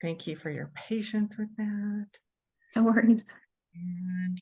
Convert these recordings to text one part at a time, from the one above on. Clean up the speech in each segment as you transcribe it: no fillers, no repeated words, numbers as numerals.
Thank you for your patience with that. No worries. And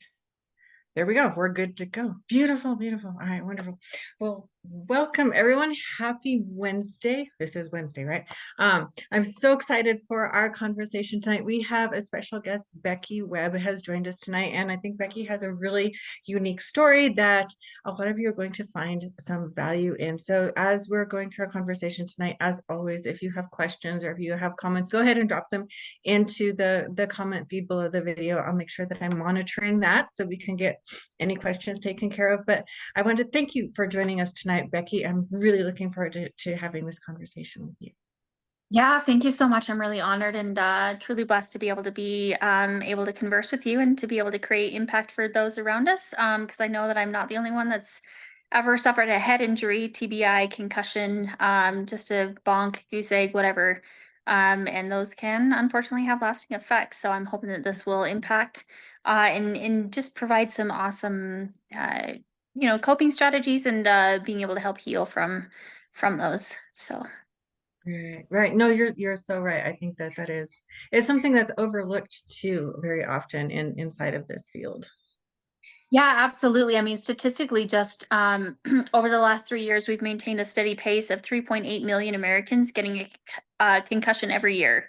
there we go. We're good to go. Beautiful, beautiful. All right, wonderful. Well, welcome everyone. Happy Wednesday. This is Wednesday, right? I'm so excited for our conversation tonight. We have a special guest, Becky Webb, has joined us tonight, and I think Becky has a really unique story that a lot of you are going to find some value in. So as we're going through our conversation tonight, as always, if you have questions or if you have comments, go ahead and drop them into the comment feed below the video. I'll make sure that I'm monitoring that so we can get any questions taken care of. But I want to thank you for joining us tonight, Becky. I'm really looking forward to having this conversation with you. Yeah, thank you so much. I'm really honored and truly blessed to be able to be able to converse with you and to be able to create impact for those around us. Because I know that I'm not the only one that's ever suffered a head injury, TBI, concussion, just a bonk, goose egg, whatever. And those can unfortunately have lasting effects. So I'm hoping that this will impact and just provide some awesome, coping strategies and being able to help heal from those. So. Right, right. No, you're so right. I think that it's something that's overlooked too very often inside of this field. Yeah, absolutely. I mean, statistically, just over the last 3 years, we've maintained a steady pace of 3.8 million Americans getting a concussion every year.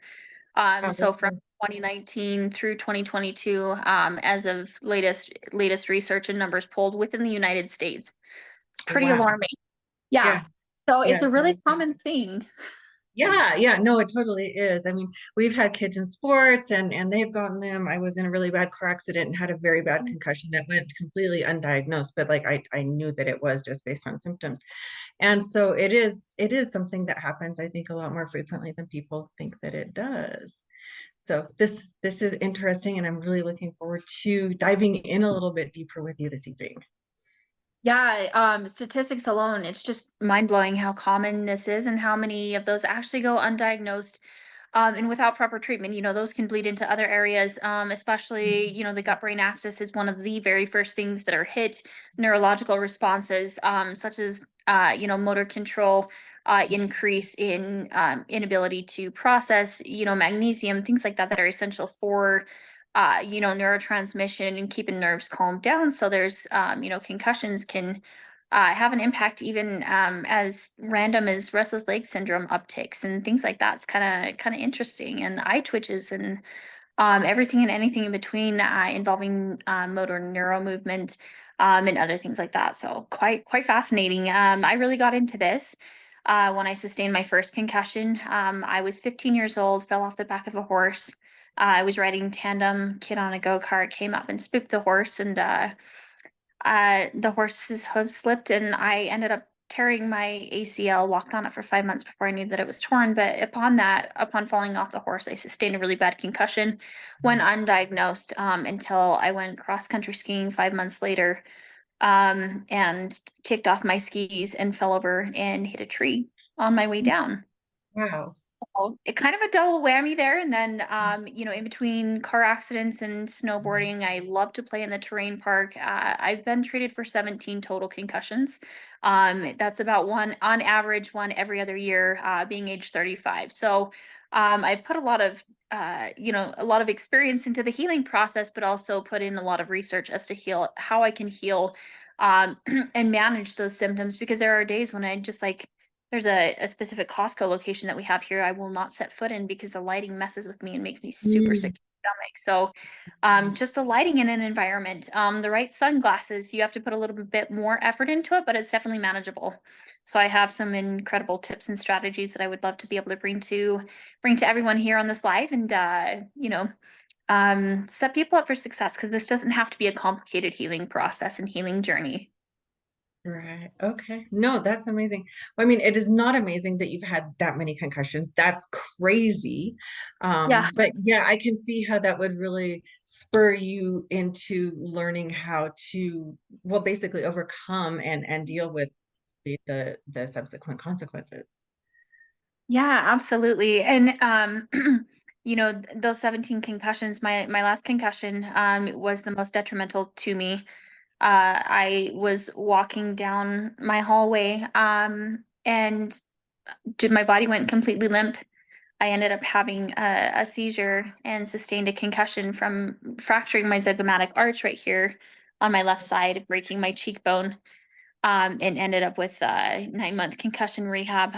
Wow, So there's from so 2019 through 2022, as of latest research and numbers pulled within the United States, it's pretty wow. alarming. Yeah. Yeah, So yeah, it's a that really is. common thing. Yeah, yeah, no, it totally is. I mean, we've had kids in sports and they've gotten them. I was in a really bad car accident and had a very bad concussion that went completely undiagnosed, but like I knew that it was just based on symptoms. And so it is something that happens, I think, a lot more frequently than people think that it does. So this is interesting, and I'm really looking forward to diving in a little bit deeper with you this evening. Yeah, statistics alone, it's just mind-blowing how common this is and how many of those actually go undiagnosed. And without proper treatment, those can bleed into other areas, especially, the gut-brain axis is one of the very first things that are hit. Neurological responses, such as, motor control, increase in inability to process, magnesium, things like that that are essential for neurotransmission and keeping nerves calmed down. So there's, concussions can have an impact even as random as restless leg syndrome upticks and things like that. It's kind of interesting, and eye twitches and everything and anything in between involving motor neural movement and other things like that. So quite fascinating. I really got into this. When I sustained my first concussion, I was 15 years old, fell off the back of a horse. I was riding tandem, kid on a go-kart came up and spooked the horse, and the horse's hoof slipped, and I ended up tearing my ACL. Walked on it for 5 months before I knew that it was torn. But upon falling off the horse, I sustained a really bad concussion, went undiagnosed until I went cross-country skiing 5 months later, and kicked off my skis and fell over and hit a tree on my way down. Wow. Oh, it kind of a double whammy there. And then, in between car accidents and snowboarding, I love to play in the terrain park. I've been treated for 17 total concussions. That's about one on average, one every other year, being age 35. So, I put a lot of experience into the healing process, but also put in a lot of research as to heal how I can heal, and manage those symptoms, because there are days when I just like, there's a specific Costco location that we have here I will not set foot in because the lighting messes with me and makes me super sick Mm. to the stomach. So, just the lighting in an environment, the right sunglasses, you have to put a little bit more effort into it, but it's definitely manageable. So I have some incredible tips and strategies that I would love to be able to bring to everyone here on this live, and set people up for success, because this doesn't have to be a complicated healing process and healing journey. Right. Okay. No, that's amazing. Well, I mean, it is not amazing that you've had that many concussions. That's crazy. Yeah. But yeah, I can see how that would really spur you into learning how to, well, basically overcome and deal with the subsequent consequences. Yeah, absolutely. And those 17 concussions, my last concussion was the most detrimental to me. I was walking down my hallway, and did my body went completely limp. I ended up having a seizure and sustained a concussion from fracturing my zygomatic arch right here on my left side, breaking my cheekbone, and ended up with 9-month concussion rehab.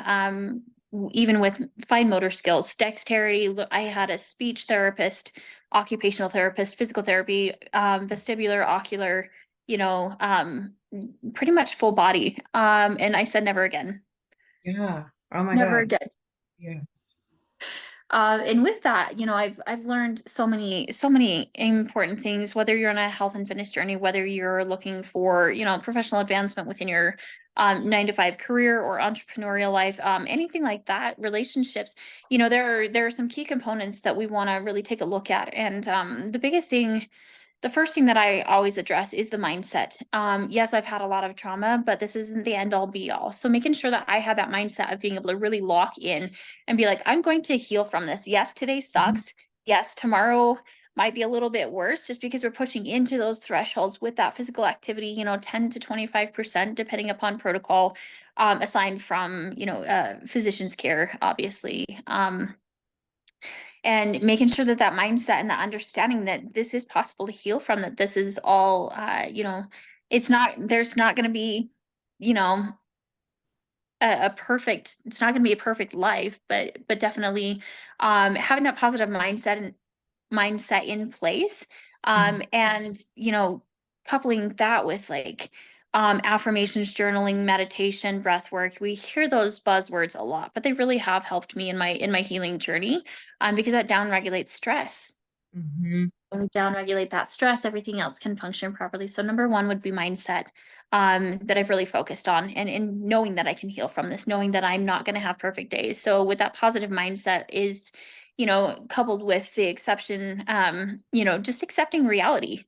Even with fine motor skills, dexterity, I had a speech therapist, occupational therapist, physical therapy, vestibular, ocular, you know, pretty much full body. And I said never again, Yeah. Oh my never God. again. Yes. And with that, I've learned so many important things, whether you're on a health and fitness journey, whether you're looking for, professional advancement within your 9 to 5 career or entrepreneurial life, anything like that, relationships, there are some key components that we want to really take a look at. And the first thing that I always address is the mindset. Yes, I've had a lot of trauma, but this isn't the end all be all. So making sure that I have that mindset of being able to really lock in and be like, I'm going to heal from this. Yes, today Mhm. sucks. Yes, tomorrow might be a little bit worse just because we're pushing into those thresholds with that physical activity, 10 to 25%, depending upon protocol, assigned from, physician's care, obviously. And making sure that that mindset and that understanding that this is possible to heal from, that this is all, there's not going to be, you know, it's not going to be a perfect life, but definitely, having that positive mindset in place, Mhm. and coupling that with like affirmations, journaling, meditation, breath work. We hear those buzzwords a lot, but they really have helped me in my healing journey, because that down regulates stress. Mhm. When we down regulate that stress, everything else can function properly. So number one would be mindset, that I've really focused on, and knowing that I can heal from this, knowing that I'm not going to have perfect days. So with that positive mindset is, coupled with the exception, just accepting reality.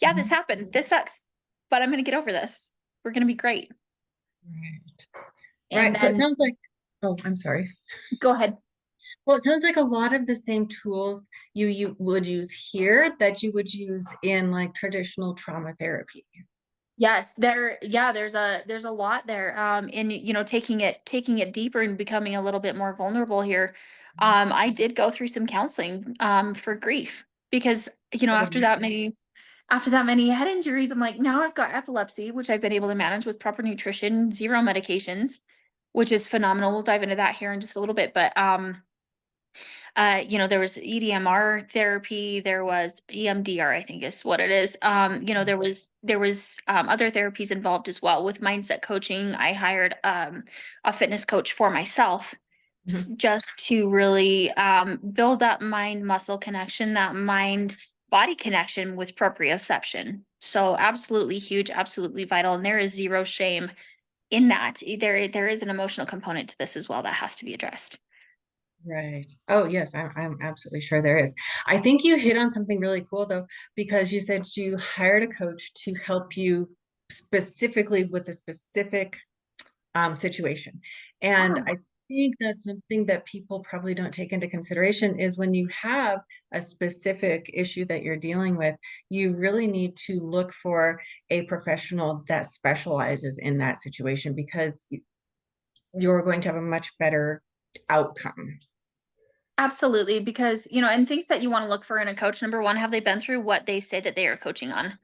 Yeah, this Mhm. happened. This sucks, but I'm going to get over this. We're going to be great. Right. And Right. So it then sounds like, oh, I'm sorry. go ahead. Well, it sounds like a lot of the same tools you would use here that you would use in like traditional trauma therapy. Yes, there's a lot there. In taking it deeper and becoming a little bit more vulnerable here. I did go through some counseling for grief because, Oh, after that many head injuries, I'm like, now I've got epilepsy, which I've been able to manage with proper nutrition, zero medications, which is phenomenal. We'll dive into that here in just a little bit, but there was EDMR therapy, there was EMDR, I think is what it is. There was other therapies involved as well with mindset coaching. I hired a fitness coach for myself, mhm. just to really build that mind muscle connection, that mind body connection with proprioception. So absolutely huge, absolutely vital, and there is zero shame in that. There is an emotional component to this as well that has to be addressed. Right. Oh, yes, I'm absolutely sure there is. I think you hit on something really cool though, because you said you hired a coach to help you specifically with a specific situation. And I think that's something that people probably don't take into consideration is when you have a specific issue that you're dealing with, you really need to look for a professional that specializes in that situation because you're going to have a much better outcome. Absolutely, because, and things that you want to look for in a coach, number one, have they been through what they say that they are coaching on?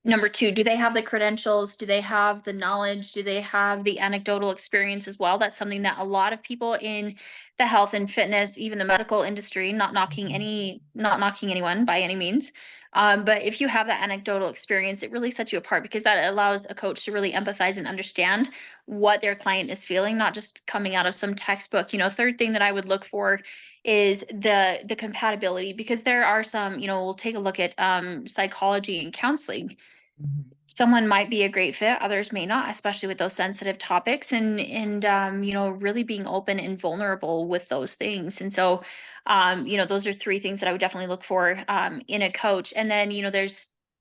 Number two, do they have the credentials? Do they have the knowledge? Do they have the anecdotal experience as well? That's something that a lot of people in the health and fitness, even the medical industry, Mhm. not knocking anyone by any means. But if you have that anecdotal experience, it really sets you apart because that allows a coach to really empathize and understand what their client is feeling, not just coming out of some textbook. Third thing that I would look for is the compatibility, because there are some, we'll take a look at psychology and counseling. Mhm. Someone might be a great fit, others may not, especially with those sensitive topics, and really being open and vulnerable with those things. And so, those are three things that I would definitely look for in a coach. And then,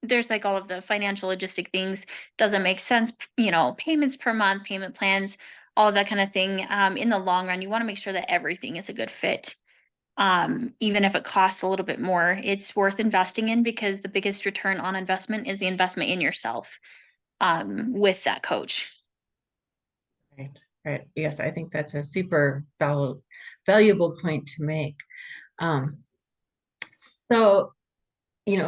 there's like all of the financial logistic things. Doesn't make sense, payments per month, payment plans, all of that kind of thing. In the long run, you want to make sure that everything is a good fit. Even if it costs a little bit more, it's worth investing in because the biggest return on investment is the investment in yourself, with that coach. Right. right. Yes, I think that's a super valuable point to make. Um, so,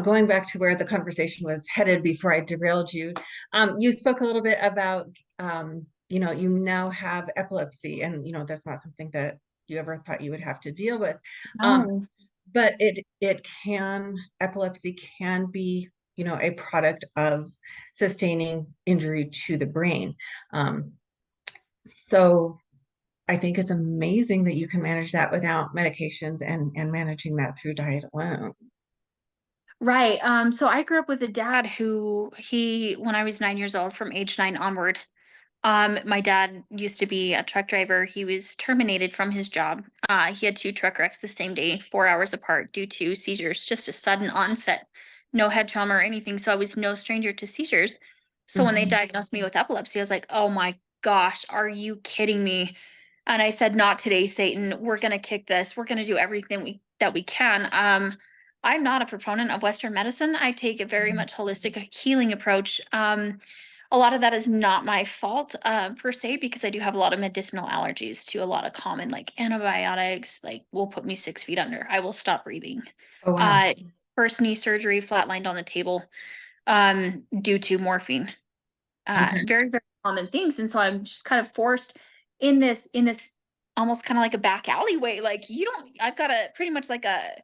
going back to where the conversation was headed before I derailed you, you spoke a little bit about, you now have epilepsy, and that's not something that you ever thought you would have to deal with. Um, No. but epilepsy can be, a product of sustaining injury to the brain. So I think it's amazing that you can manage that without medications and managing that through diet alone. Right. So I grew up with a dad who when I was 9 years old, from age 9 onward, my dad used to be a truck driver. He was terminated from his job. He had two truck wrecks the same day, 4 hours apart, due to seizures, just a sudden onset, no head trauma or anything. So I was no stranger to seizures. So when they Mhm. diagnosed me with epilepsy, I was like, oh my gosh, are you kidding me? And I said, not today, Satan. We're gonna kick this. We're gonna do everything that we can. I'm not a proponent of Western medicine. I take a very much holistic healing approach. A lot of that is not my fault, per se, because I do have a lot of medicinal allergies to a lot of common, like, antibiotics, like, will put me 6 feet under. I will stop breathing. Oh, wow. Uh, First knee surgery, flatlined on the table, due to morphine. Okay. Very, very common things, and so I'm just kind of forced in this almost kinda like a back alleyway, like, you don't I've got a pretty much like a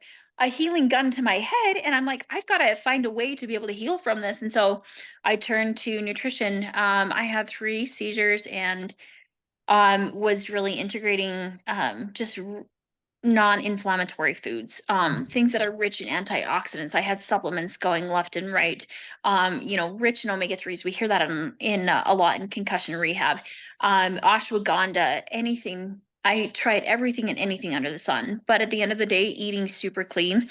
healing gun to my head, and I'm like, "I've gotta find a way to be able to heal from this," and so I turned to nutrition. I had 3 seizures and, was really integrating, just non-inflammatory foods, things that are rich in antioxidants. I had supplements going left and right, rich in omega-3s. We hear that in a lot in concussion rehab. Ashwagandha, anything. I tried everything and anything under the sun, but at the end of the day, eating super clean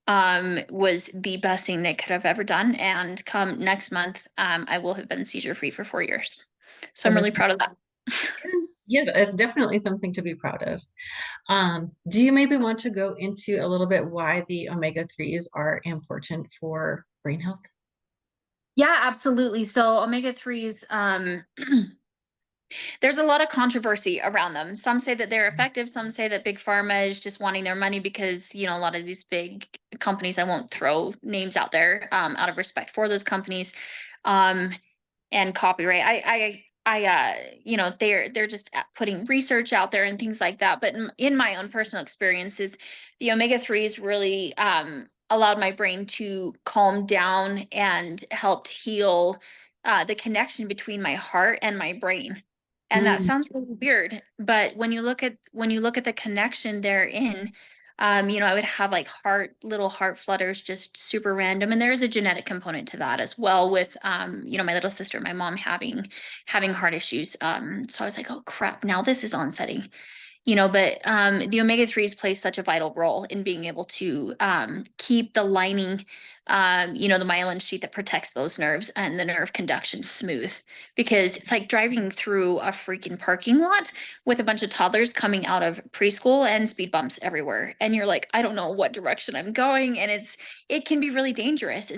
was the best thing they could have ever done. And come next month, I will have been seizure free for 4 years. So Oh, I'm really that's proud of that. yes, yes, it's definitely something to be proud of. Do you maybe want to go into a little bit why the omega-3s are important for brain health? Yeah, absolutely. So omega-3s, there's a lot of controversy around them. Some say that they're effective, some say that big pharma is just wanting their money because, a lot of these big companies, I won't throw names out there, out of respect for those companies, um, and copyright. They're just putting research out there and things like that. But in my own personal experiences, the omega-3s really allowed my brain to calm down and helped heal the connection between my heart and my brain. And that Mm, sounds really weird, but when you look at the connection therein, I would have like little heart flutters, just super random. And there is a genetic component to that as well with, my little sister, my mom having heart issues. So I was like, oh crap, now this is onsetting. But the omega-3s play such a vital role in being able to keep the lining, the myelin sheath that protects those nerves and the nerve conduction smooth. Because it's like driving through a freaking parking lot with a bunch of toddlers coming out of preschool and speed bumps everywhere. And you're like, I don't know what direction I'm going. And it can be really dangerous.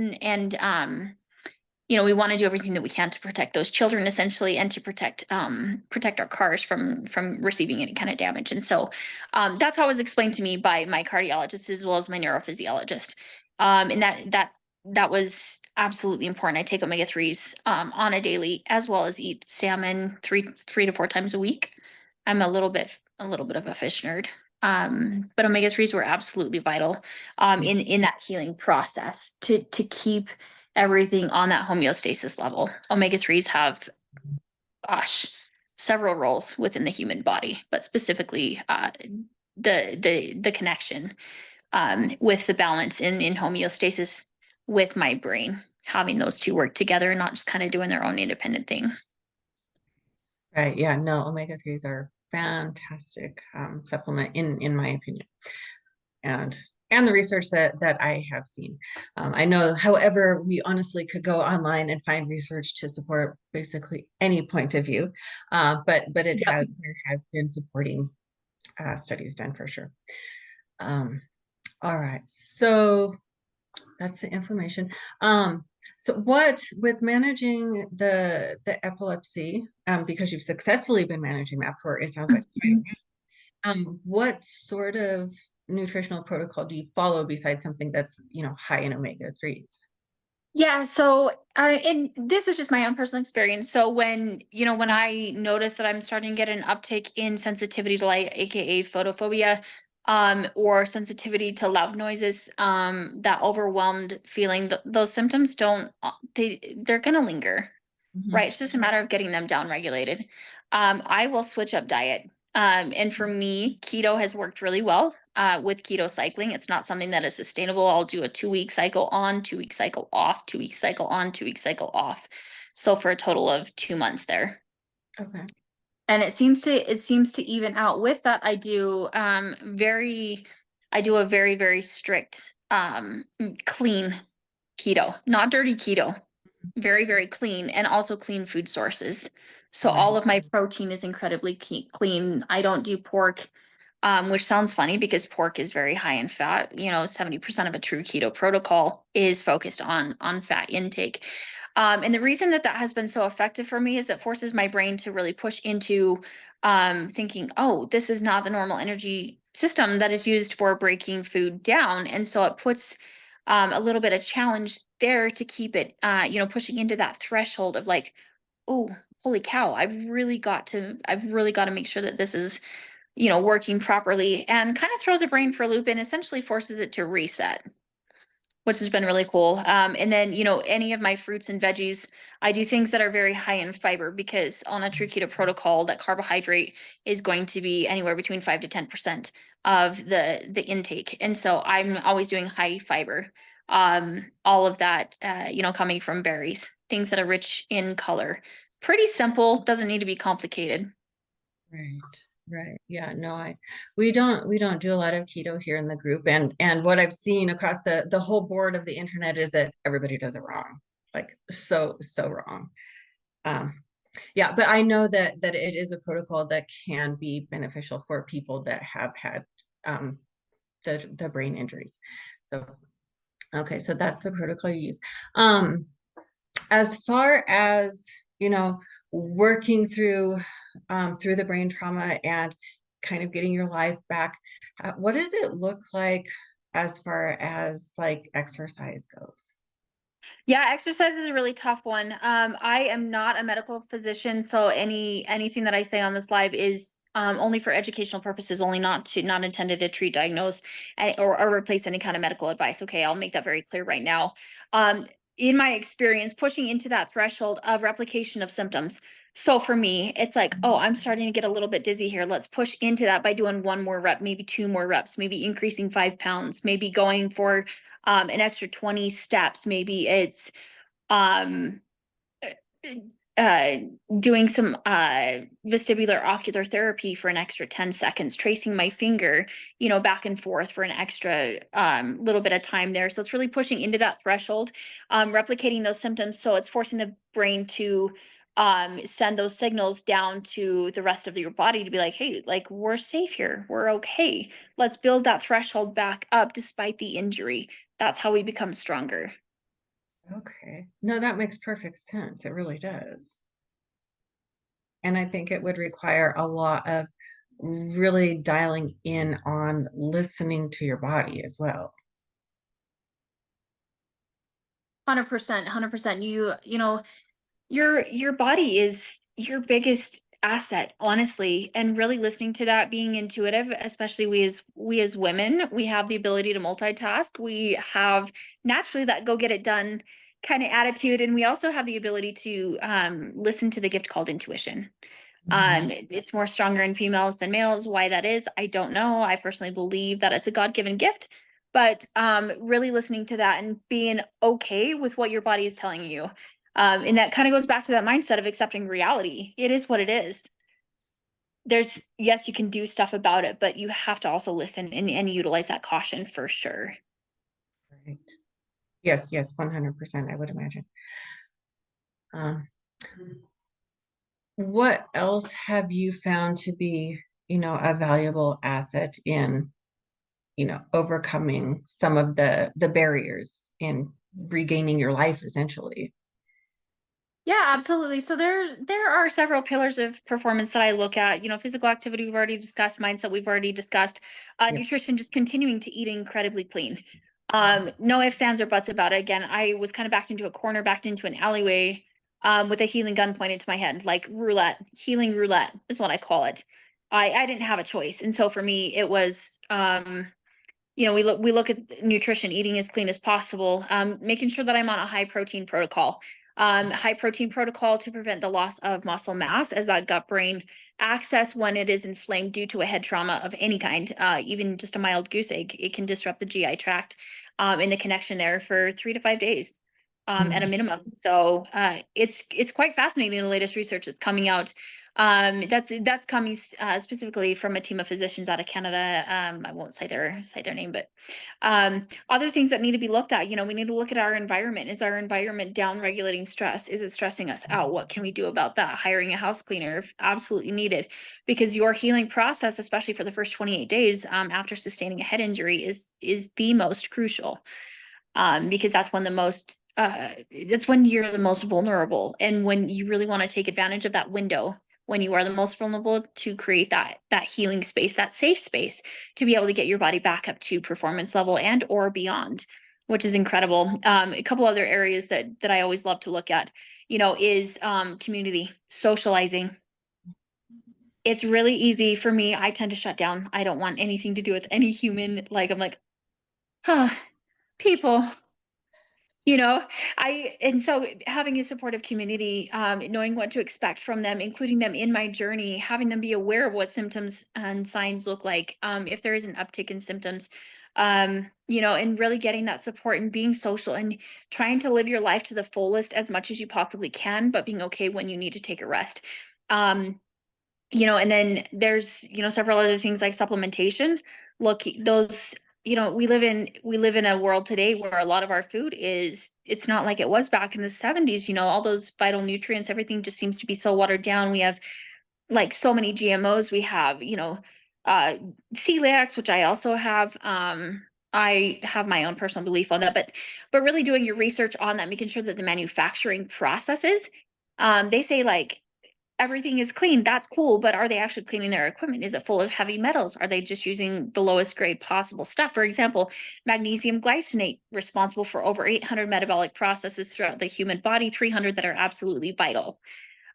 We want to do everything that we can to protect those children essentially, and to protect our cars from receiving any kind of damage. And so that's how it was explained to me by my cardiologist as well as my neurophysiologist. And that was absolutely important. I take omega-3s on a daily, as well as eat salmon three to four times a week. I'm a little bit of a fish nerd. But omega-3s were absolutely vital in that healing process to keep everything on that homeostasis level. Omega-3s have, gosh, several roles within the human body, but specifically the connection, with the balance in homeostasis with my brain, having those two work together and not just kind of doing their own independent thing. right. Yeah. No, omega-3s are fantastic supplement in my opinion, and the research that I have seen. I know, however, we honestly could go online and find research to support basically any point of view, but Yep. there has been supporting studies done for sure. Um, all right, so that's the inflammation. So what with managing the epilepsy, because you've successfully been managing that for, it sounds like, quite a while, what sort of nutritional protocol do you follow besides something that's, high in omega-3s? Yeah, so and this is just my own personal experience. So when I notice that I'm starting to get an uptick in sensitivity to light, aka photophobia, or sensitivity to loud noises, that overwhelmed feeling, those symptoms don't they're gonna linger. Mhm. Right, it's just a matter of getting them down regulated. I will switch up diet. And for me, keto has worked really well with keto cycling. It's not something that is sustainable. I'll do a 2 week cycle on, 2 week cycle off, 2 week cycle on, 2 week cycle off. So for a total of 2 months there. Okay. And it seems to even out. With that, I do a very, very strict clean keto, not dirty keto, very, very clean, and also clean food sources. So all Right. of my protein is incredibly clean. I don't do pork, which sounds funny because pork is very high in fat. 70% of a true keto protocol is focused on fat intake. And the reason that that has been so effective for me is it forces my brain to really push into thinking, oh, this is not the normal energy system that is used for breaking food down. And so it puts a little bit of challenge there to keep it, pushing into that threshold of like, oh, holy cow, I've really got to make sure that this is, working properly, and kind of throws a brain for a loop and essentially forces it to reset, which has been really cool. And then, any of my fruits and veggies, I do things that are very high in fiber, because on a true keto protocol, that carbohydrate is going to be anywhere between 5 to 10% of the intake. And so I'm always doing high fiber. All of that, coming from berries, things that are rich in color. Pretty simple, doesn't need to be complicated. Right. Right. Yeah, no, we don't do a lot of keto here in the group, and what I've seen across the whole board of the internet is that everybody does it wrong. Like so wrong. Um, yeah, but I know that it is a protocol that can be beneficial for people that have had um the brain injuries. So okay, so that's the protocol you use. Um, as far as, you know, working through the brain trauma and kind of getting your life back, what does it look like as far as like exercise goes? Yeah, exercise is a really tough one. I am not a medical physician, so anything that I say on this live is only for educational purposes, only not intended to treat, diagnose, or replace any kind of medical advice. Okay, I'll make that very clear right now. Um, in my experience, pushing into that threshold of replication of symptoms. So for me, it's like, oh, I'm starting to get a little bit dizzy here. Let's push into that by doing one more rep, maybe two more reps, maybe increasing 5 pounds, maybe going for an extra 20 steps. Maybe it's um, uh, doing some vestibular ocular therapy for an extra 10 seconds, tracing my finger, back and forth for an extra little bit of time there. So it's really pushing into that threshold, replicating those symptoms. So it's forcing the brain to send those signals down to the rest of your body to be like, hey, like, we're safe here. We're okay. Let's build that threshold back up despite the injury. That's how we become stronger. Okay. No, that makes perfect sense. It really does. And I think it would require a lot of really dialing in on listening to your body as well. 100%, 100%. Your body is your biggest asset, honestly, and really listening to that, being intuitive, especially we as women, we have the ability to multitask. We have naturally that go get it done kind of attitude, and we also have the ability to listen to the gift called intuition. Mhm. It's more stronger in females than males. Why that is, I don't know. I personally believe that it's a God-given gift, but really listening to that and being okay with what your body is telling you. And that kind of goes back to that mindset of accepting reality. It is what it is. There's, yes, you can do stuff about it, but you have to also listen and utilize that caution for sure. Right. Yes, yes, 100%, I would imagine. Um, what else have you found to be, a valuable asset in, overcoming some of the barriers in regaining your life essentially. Yeah, absolutely. So there are several pillars of performance that I look at. Physical activity we've already discussed, mindset we've already discussed, Yep. nutrition, just continuing to eat incredibly clean. No ifs, ands, or buts about it. Again, I was kind of backed into a corner, backed into an alleyway, with a healing gun pointed to my head, like roulette, healing roulette is what I call it. I didn't have a choice, and so for me, it was we look at nutrition, eating as clean as possible, making sure that I'm on a high protein protocol. High protein protocol to prevent the loss of muscle mass as that gut brain access when it is inflamed due to a head trauma of any kind, even just a mild goose egg, it can disrupt the GI tract, and the connection there for 3 to 5 days, at a Mhm. minimum. So it's quite fascinating, the latest research that's coming out. That's coming specifically from a team of physicians out of Canada. I won't say their name, but other things that need to be looked at. We need to look at our environment. Is our environment down regulating stress? Is it stressing us out? What can we do about that? Hiring a house cleaner if absolutely needed, because your healing process, especially for the first 28 days after sustaining a head injury, is the most crucial, because that's when you're the most vulnerable, and when you really want to take advantage of that window, when you are the most vulnerable, to create that healing space, that safe space, to be able to get your body back up to performance level and or beyond, which is incredible. A couple other areas that I always love to look at, is community, socializing. It's really easy for me. I tend to shut down. I don't want anything to do with any human. Like, I'm like, huh, people. You know, and so having a supportive community, knowing what to expect from them, including them in my journey, having them be aware of what symptoms and signs look like, if there is an uptick in symptoms, and really getting that support and being social and trying to live your life to the fullest as much as you possibly can, but being okay when you need to take a rest. Um, and then there's, several other things like supplementation. Look, those, we live in a world today where a lot of our food it's not like it was back in the 70s. All those vital nutrients, everything just seems to be so watered down. We have like so many GMOs. We have, uh celiacs, which I also have. I have my own personal belief on that, but really doing your research on that, making sure that the manufacturing processes, they say like everything is clean. That's cool, but are they actually cleaning their equipment? Is it full of heavy metals? Are they just using the lowest grade possible stuff? For example, magnesium glycinate, responsible for over 800 metabolic processes throughout the human body, 300 that are absolutely vital.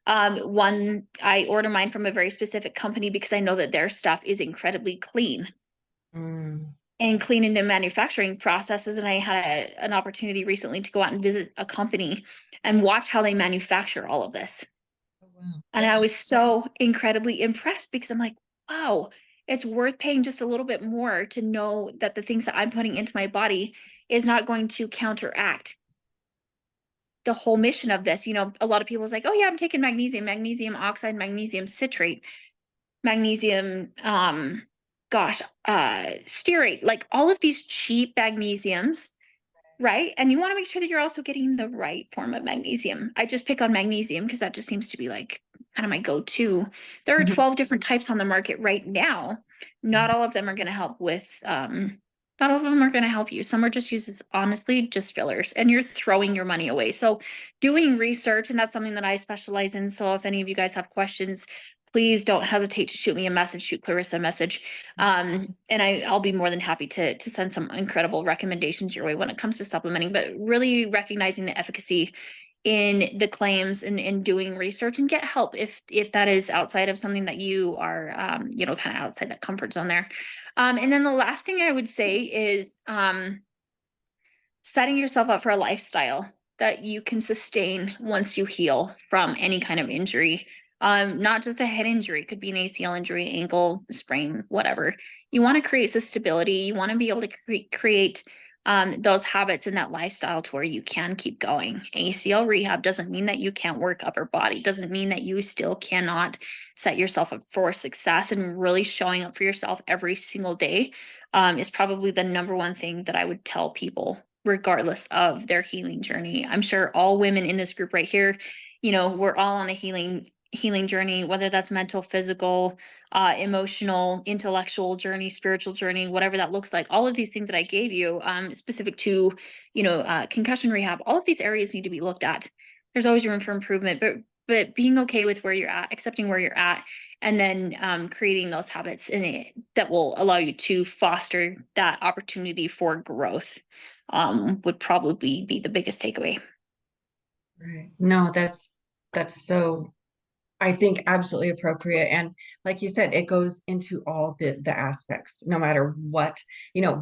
One, I order mine from a very specific company because I know that their stuff is incredibly clean Mm. and clean in the manufacturing processes. And I had an opportunity recently to go out and visit a company and watch how they manufacture all of this. Oh, wow. And I was so incredibly impressed because I'm like, wow, it's worth paying just a little bit more to know that the things that I'm putting into my body is not going to counteract the whole mission of this. A lot of people's like, oh yeah, I'm taking magnesium, magnesium oxide, magnesium citrate, magnesium, stearate, like all of these cheap magnesiums. Right. And you want to make sure that you're also getting the right form of magnesium. I just pick on magnesium because that just seems to be like kind of my go-to. There are Mhm. 12 different types on the market right now. Not all of them are going to help with, not all of them are going to help you. Some are just uses, honestly, just fillers, and you're throwing your money away. So doing research, and that's something that I specialize in. So if any of you guys have questions, please don't hesitate to shoot me a message, shoot Clarissa a message. And I'll be more than happy to send some incredible recommendations your way when it comes to supplementing, but really recognizing the efficacy in the claims and doing research, and get help if that is outside of something that you are, kind of outside that comfort zone there. And then the last thing I would say is setting yourself up for a lifestyle that you can sustain once you heal from any kind of injury. Not just a head injury, could be an ACL injury, ankle sprain, whatever. You want to create some stability. You want to be able to create those habits and that lifestyle to where you can keep going. ACL rehab doesn't mean that you can't work upper body, doesn't mean that you still cannot set yourself up for success, and really showing up for yourself every single day is probably the number one thing that I would tell people, regardless of their healing journey. I'm sure all women in this group right here, we're all on a healing healing journey, whether that's mental, physical, emotional, intellectual journey, spiritual journey, whatever that looks like. All of these things that I gave you, specific to, concussion rehab, all of these areas need to be looked at. There's always room for improvement, but being okay with where you're at, accepting where you're at, and then creating those habits in it that will allow you to foster that opportunity for growth, would probably be the biggest takeaway. Right. No, that's so, I think, absolutely appropriate. And like you said, it goes into all the aspects, no matter what,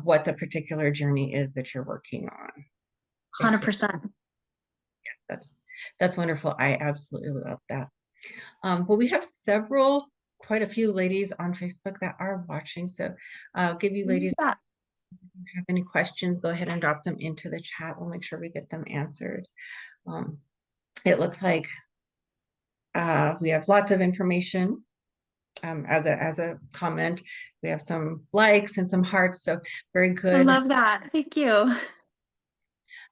what the particular journey is that you're working on. It, 100%. that's that's wonderful. I absolutely love that. Well, we have quite a few ladies on Facebook that are watching. So I'll give you ladies, Yeah. if you have any questions, go ahead and drop them into the chat. We'll make sure we get them answered. Um, it looks like we have lots of information as a comment. We have some likes and some hearts, so very I good. love that. Thank you.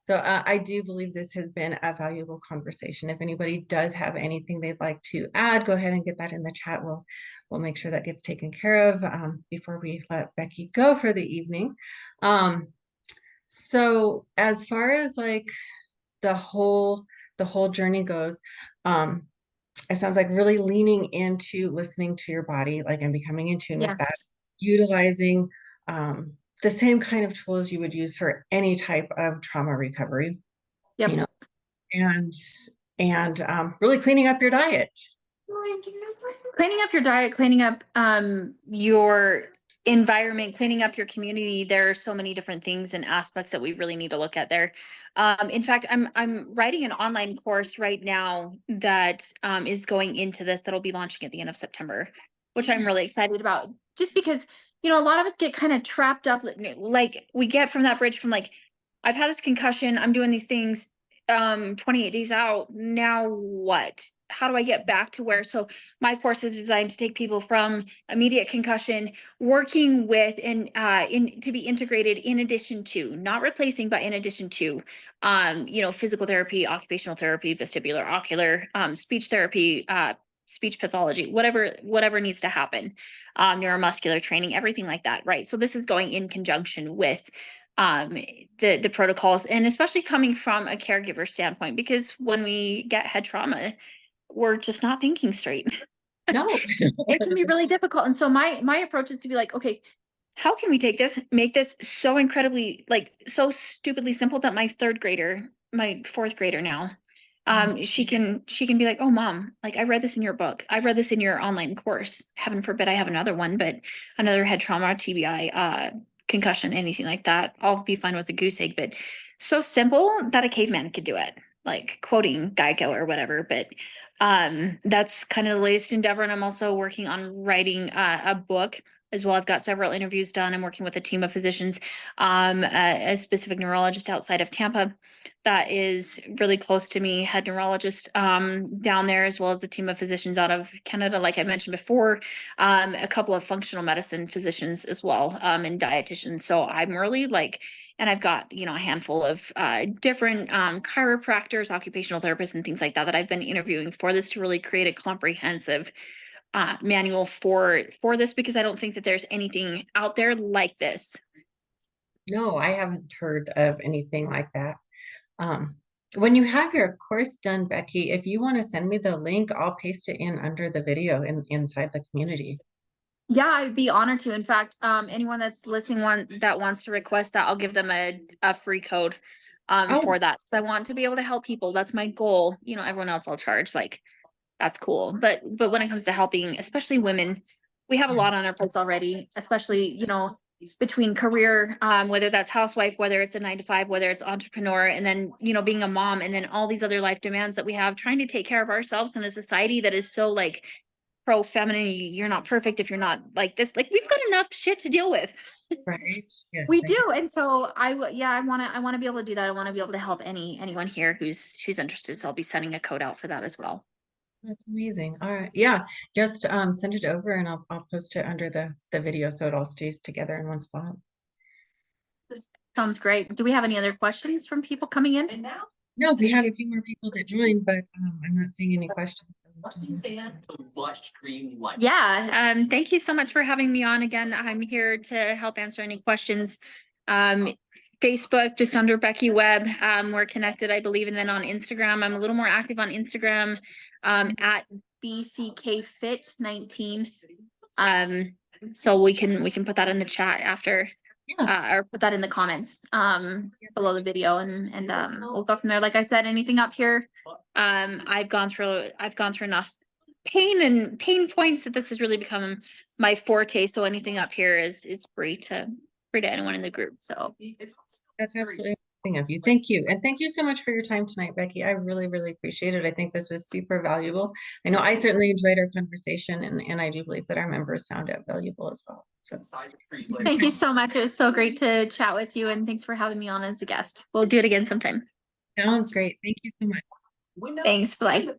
So I do believe this has been a valuable conversation. If anybody does have anything they'd like to add, go ahead and get that in the chat. We'll make sure that gets taken care of before we let Becky go for the evening. So as far as like the whole journey goes, it sounds like really leaning into listening to your body, like, and becoming in tune with that, Yes. utilizing the same kind of tools you would use for any type of trauma recovery, you Yep. know, and really cleaning up your diet. Cleaning up your diet, cleaning up your environment, cleaning up your community. There are so many different things and aspects that we really need to look at there. In fact, I'm writing an online course right now that is going into this, that'll be launching at the end of September, which I'm really excited about. Just because, a lot of us get kind of trapped up, like we get from that bridge from like, I've had this concussion, I'm doing these things 28 days out. Now what? How do I get back to where? So my course is designed to take people from immediate concussion, working with and in to be integrated in addition to, not replacing, but in addition to, physical therapy, occupational therapy, vestibular, ocular, speech therapy, speech pathology, whatever needs to happen, neuromuscular training, everything like that, right? So this is going in conjunction with the protocols, and especially coming from a caregiver standpoint, because when we get head trauma, we're just not thinking straight. No. It can be really difficult. And so my approach is to be like, okay, how can we take this, make this so incredibly, like, so stupidly simple that my fourth grader now, she can be like, oh mom, like I read this in your book, I read this in your online course, heaven forbid I have another one, but another head trauma, TBI, concussion, anything like that, I'll be fine with a goose egg. But so simple that a caveman could do it, like quoting Geico or whatever. But that's kind of the latest endeavor. And I'm also working on writing a book as well. I've got several interviews done. I'm working with a team of physicians, a specific neurologist outside of Tampa that is really close to me, head neurologist down there, as well as a team of physicians out of Canada, like I mentioned before, a couple of functional medicine physicians as well, and dietitians. So I'm really like, and I've got, a handful of different chiropractors, occupational therapists, and things like that I've been interviewing for this, to really create a comprehensive manual for this, because I don't think that there's anything out there like this. No, I haven't heard of anything like that. Um, when you have your course done, Becky, if you want to send me the link, I'll paste it in under the video inside the community. Yeah, I'd be honored to. In fact, anyone that's listening that wants to request that, I'll give them a free code Oh, for that. So I want to be able to help people. That's my goal. Everyone else I'll charge, like, that's cool. But when it comes to helping, especially women, we have a lot on our plates already, especially, between career, whether that's housewife, whether it's a 9 to 5, whether it's entrepreneur, and then, being a mom, and then all these other life demands that we have, trying to take care of ourselves in a society that is so like pro feminine. You're not perfect if you're not like this. Like, we've got enough shit to deal with. right. Yes. We do. And so I want to be able to do that. I want to be able to help anyone here who's interested. So I'll be sending a code out for that as well. That's amazing. All right. Yeah. Just send it over and I'll post it under the video so it all stays together in one spot. This sounds great. Do we have any other questions from people coming in? No, we had a few more people that joined, but I'm not seeing any questions. Yeah, thank you so much for having me on again. I'm here to help answer any questions. Facebook, just under Becky Webb. We're connected, I believe, and then on Instagram, I'm a little more active on Instagram, at BCKFit19. So we can put that in the chat after, Yeah. or put that in the comments below the video, and we'll go from there. Like I said, anything up here, I've gone through enough pain points that this has really become my forte. So anything up here is free to anyone in the group. So That's absolutely amazing of you. Thank you. And thank you so much for your time tonight, Becky. I really, really appreciate it. I think this was super valuable. I know I certainly enjoyed our conversation, and I do believe that our members found it valuable as well. So thank you so much. It was so great to chat with you, and thanks for having me on as a guest. We'll do it again sometime. sounds great. Thank you so much. Thanks. Bye.